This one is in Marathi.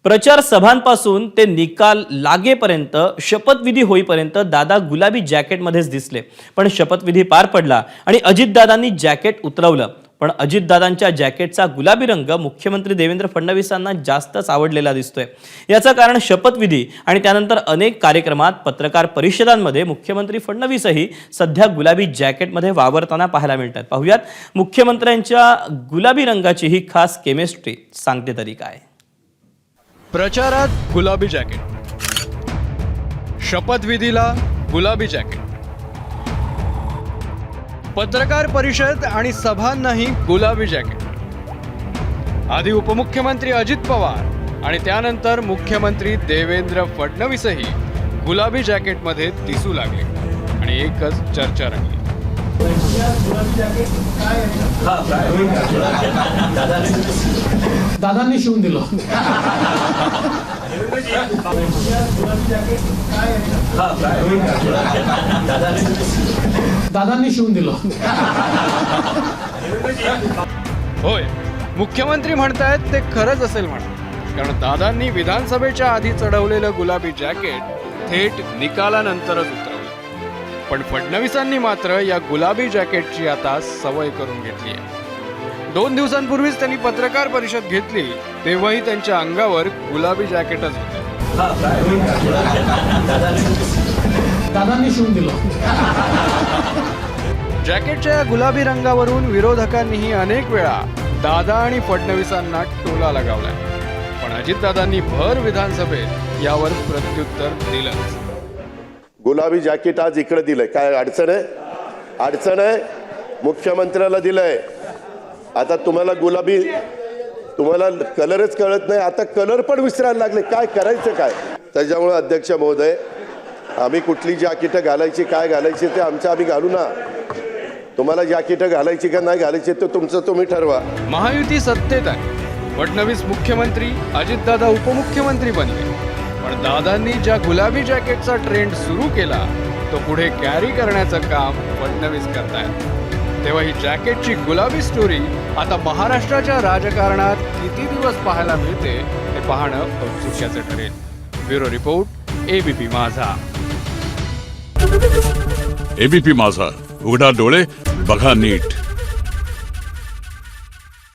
प्रचार सभांपासून ते निकाल लागेपर्यंत शपथविधी होईपर्यंत दादा गुलाबी जॅकेटमध्येच दिसले। पण शपथविधी पार पडला आणि अजितदादांनी जॅकेट उतरवलं। पण अजितदादांच्या जॅकेटचा गुलाबी रंग मुख्यमंत्री देवेंद्र फडणवीसांना जास्तच आवडलेला दिसतोय। याचं कारण शपथविधी आणि त्यानंतर अनेक कार्यक्रमात पत्रकार परिषदांमध्ये मुख्यमंत्री फडणवीसही सध्या गुलाबी जॅकेटमध्ये वावरताना पाहायला मिळतात। पाहूयात मुख्यमंत्र्यांच्या गुलाबी रंगाची ही खास केमिस्ट्री सांगते तरी काय। प्रचारात गुलाबी जॅकेट, शपथविधीला गुलाबी जॅकेट, पत्रकार परिषद आणि सभांनाही गुलाबी जॅकेट। आधी उपमुख्यमंत्री अजित पवार आणि त्यानंतर मुख्यमंत्री देवेंद्र फडणवीसही गुलाबी जॅकेटमध्ये दिसू लागले आणि एकच चर्चा रंगली। दादांनी शिवून दिलं। दादांनी शिवून दिलं। होय, मुख्यमंत्री म्हणतायत ते खरंच असेल म्हणा, कारण दादांनी विधानसभेच्या आधी चढवलेलं गुलाबी जॅकेट थेट निकालानंतरच उतरवलं। पण फडणवीसांनी मात्र या गुलाबी जॅकेटची आता सवय करून घेतली आहे। 2 दिवसांपूर्वीच त्यांनी पत्रकार परिषद घेतली, तेव्हाही त्यांच्या अंगावर गुलाबी जॅकेटच होते। दादांनी शिवून दिलं। जॅकेटच्या गुलाबी रंगावरून विरोधकांनीही अनेक वेळा दादा आणि फडणवीसांना टोला लगावलाय, पण अजितदादांनी भर विधानसभेत यावर प्रत्युत्तर दिलंच। गुलाबी जॅकेट आज इकडे दिलंय, काय अडचण आहे? अडचण आहे, मुख्यमंत्र्याला दिलंय। आता तुम्हाला कलरच कळत नाही, आता कलर पण विसरायला लागले, काय करायचं काय? त्याच्यामुळे अध्यक्ष महोदय, आम्ही कुठली जॅकेट घालायची, काय घालायची ते आम्ही घालू ना। तुम्हाला जॅकेट घालायची का नाही घालायची ते तुमचं तुम्ही ठरवा। महायुती सत्तेत आहे, फडणवीस मुख्यमंत्री, अजितदादा उपमुख्यमंत्री बनले, पण दादांनी ज्या गुलाबी जॅकेटचा ट्रेंड सुरू केला तो पुढे कॅरी करण्याचं काम फडणवीस करतायत। तेव्हा ही जॅकेटची गुलाबी स्टोरी आता महाराष्ट्राच्या राजकारणात किती दिवस पाहायला मिळते हे पाहणं औत्सुक्याचं ठरेल। ब्युरो रिपोर्ट, एबीपी माझा। एबीपी माझा, उघडा डोळे बघा नीट।